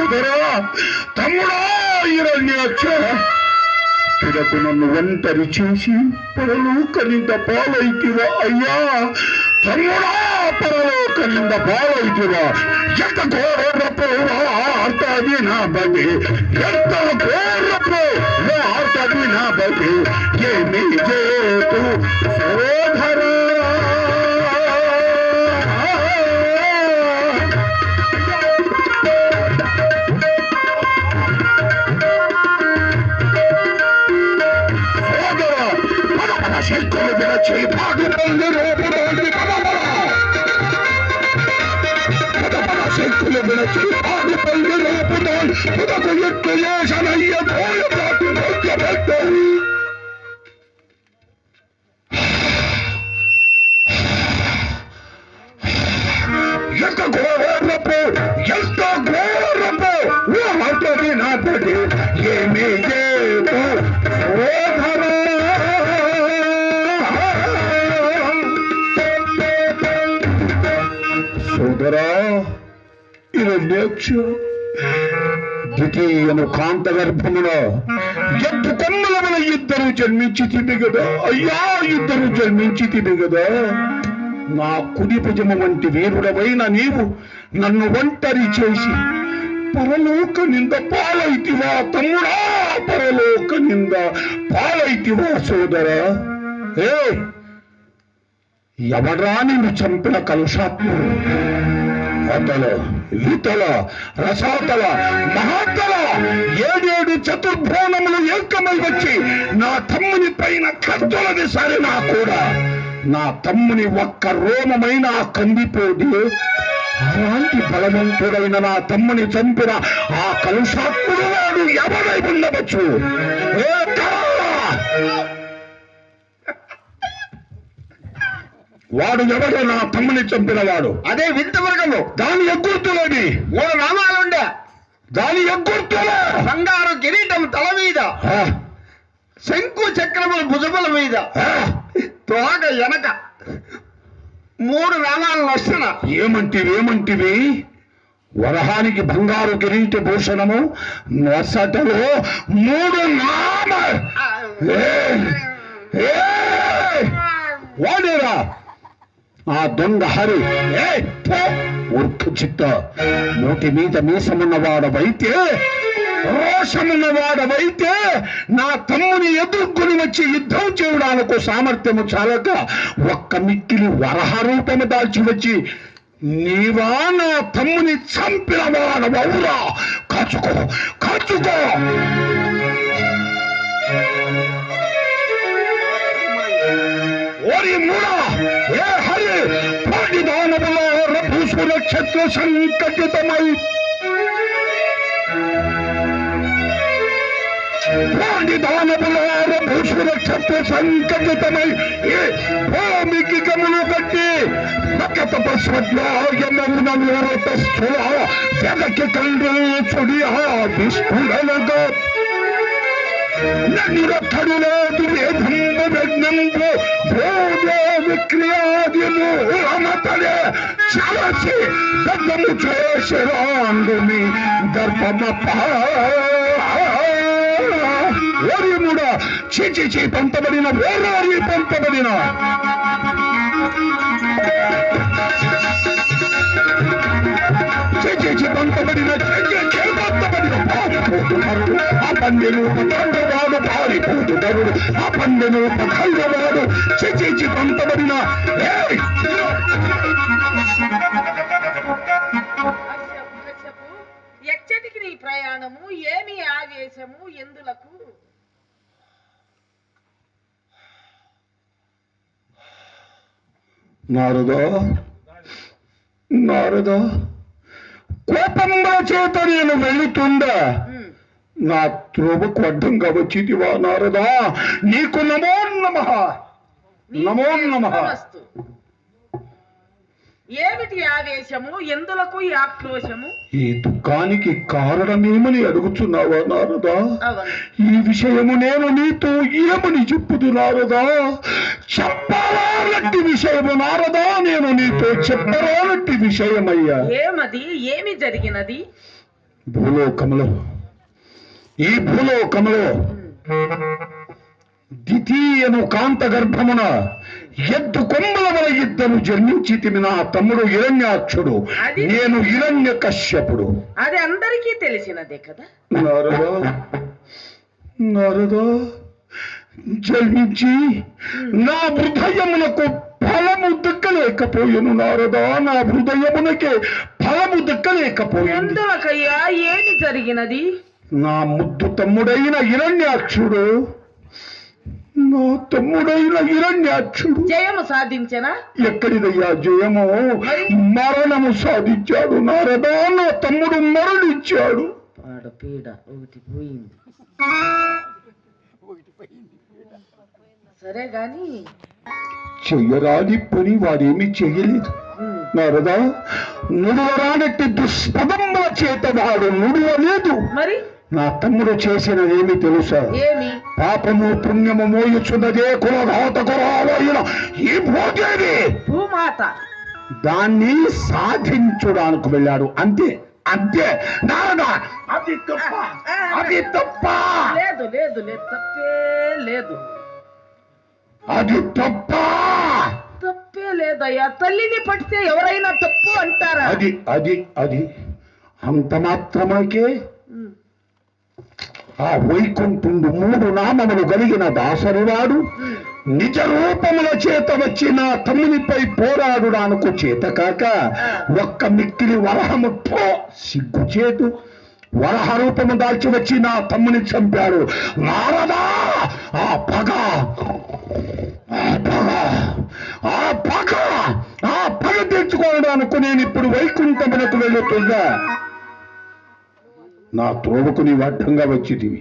సోదరా తమ్ముడా హిరణ్యాక్ష తులకు నన్ను ఒంటరి చేసి పరలోకనింద పాలైతివా అయ్యా తమ్ముడా పరలోకనింద పాలైతివా ఎంత ఘోరపు వార్తది నా బలి ఎంత ఘోరపు వార్తది నా బలి ఏమి చేతు సోదరా శక్తులు విరచి పాడుపల్లి రూపుతోంది శక్తులు విరచి పాడుపల్లి రూపుతోంది పుదకు ఎత్తు యేసనయ్య పోయపాటు భోగ్యపెట్టాయి ఎంత ఘోరపు ఎంత ఘోరపు వార్తది నాపటి ఏమీ చేతు సోదరా సోదరా హిరణ్యాక్ష ద్వితీయను కాంత గర్భములో ఎత్తు కొమ్మలమున ఇద్దరు జన్మించితివి కదా అయ్యా ఇద్దరు జన్మించితివి కదా నా కుడి భుజము వంటి వీరుడవైన నీవు నన్ను ఒంటరి చేసి పరలోక నింద పాలైతివా తమ్ముడా పరలోక నింద పాలైతివా సోదరా ఏ ఎవడ్రా నిన్ను చంపిన కలుషాత్ముడు అతల ఈతల రసాతల మహాతల 7 చతుర్భువనములు ఏకమై వచ్చి నా తమ్ముని పైన కత్తులది సరినా కూడా నా తమ్ముని ఒక్క రోమమైన కందిపోది అలాంటి బలవంతుడైన నా తమ్ముని చంపిన ఆ కలుషాత్ముడు వాడు ఎవరై ఉండవచ్చు వాడు ఎవడో నా తమ్ముని చంపిన వాడు అదే వింత వర్గము దాని ఎగ్గుర్తులేని 3 నామాలుండే దాని ఎగ్గుర్తులే బంగారు కిరీటం తల మీద శంకు చక్రముల భుజముల మీద తోక వెనక 3 నామాలు వస్తున్న ఏమంటివి వరహానికి బంగారు కిరీట భూషణము నొసటలో 3 నామ వాడేరా ఆ దొంగ హరి ఉర్ఖ చిత్త నోటి మీద మీసమున్నవాడవైతే రోషమున్నవాడవైతే నా తమ్ముని ఎదుర్కొని వచ్చి యుద్ధం చేయడానికి సామర్థ్యము చాలక ఒక్క మిక్కిలి వరహ రూపము దాల్చి వచ్చి నీవా నా తమ్ముని చంపిన వాడవవురా కాచుకో కాచుకో ఓరి మూడా ఏ హరి పాడి దానములో రభూసుర క్షత్ర సంకటితమై పాడి దానములో రభూసుర క్షత్ర సంకటితమై ఏ భూమికి గమను కట్టి నకత పశ్వద్వాయమౌనత స్థుల జగకి కండ్రు చుడియా విష్ణులనగా నిరత్తడు లేదు వేదంబు విఘ్నంబు భోజో విక్రియాదిను అమతలే చలసి దద్దము చేసి రాండుని దర్పమప్ప ఓరిముడ చీచి పంపబడిన ఓరారి పంపబడిన చీచి పంపబడిన ఆ పన్నెను పతంగవాడు పారిపోతుడరుడు ఆ పన్నెను పతంగవాడు చీచి పంపబడిన ఎచ్చటికి నీ ప్రయాణము ఏమి ఆవేశము ఎందులకు నారదా కోపంగా చేత నేను వెళుతుందా నా త్రోవకు అడ్డంగా వచ్చిదివా నారదా నీకు నమో నమః నమో నమః ఏమిటి ఆవేశము ఎందులకు ఈ ఆక్రోశము ఈ దుఃఖానికి కారణమేమని అడుగుతున్నావా నారదా ఈ విషయము నేను నీతో ఏమని చెప్పుదు నారదా చెప్పాలంటి విషయము నారదా నేను నీతో చెప్పరాలంటి విషయమయ్యా ఏమది ఏమి జరిగినది ఈ భూలోకములో ద్వితీయను కాంత గర్భమున ఎద్దు కొమ్మల వల ఇద్దరు జన్మించితిమి. నా తమ్ముడు హిరణ్యాక్షుడు, నేను హిరణ్య కశ్యపుడు. అది అందరికీ తెలిసినదే కదా. నారదా జన్మించి నా హృదయమునకు ఫలము దక్కలేకపోయాను. నారదా నా హృదయమునకే ఫలము దక్కలేకపోయింది. ఎందుకయ్యా ఏమి జరిగినది? నా ముద్దు తమ్ముడైన హిరణ్యాక్షుడు జయము సాధించనా? ఎక్కడిదయ్యా జయము? మరణము సాధించాడు. నారదా నా తమ్ముడు మరణించాడు. పీడ ఒకటి పోయింది. సరే గాని చెయ్యరాని పని వాడేమీ చెయ్యలేదు. నారదా నుడవరానట్టి దుష్పదముల చేత వాడు నుడవలేదు. మరి నా తమ్ముడు చేసినదేమి తెలుసా? ఏమి? పాపము పుణ్యము మోయుచున్నదే కులఘాతకురాలైన ఈ భూమాత దాన్ని సాధించడానికి వెళ్ళాడు. అంతే అంతే. నారదా అది తప్ప, అది తప్ప. లేదు లేదు లేదు, తప్పే లేదు. అది తప్ప, తప్పే లేదయ్యా. తల్లిని పడితే ఎవరైనా తప్పు అంటారా? అది అది అది అంత మాత్రమాకే ఆ వైకుంఠుండు 3 నామములు కలిగిన దాసరువాడు నిజ రూపముల చేత వచ్చి నా తమ్మునిపై పోరాడుడానికి చేత కాక ఒక్క మిక్కిలి వరహము సిగ్గుచేటు వరహ రూపము దాల్చి వచ్చి నా తమ్ముని చంపాడు. నారదా ఆ పగ తెచ్చుకోవడానికి నేను ఇప్పుడు వైకుంఠమునకు వెళ్ళుతుందా? నా త్రోవకు నీ అడ్డంగా వచ్చితివి.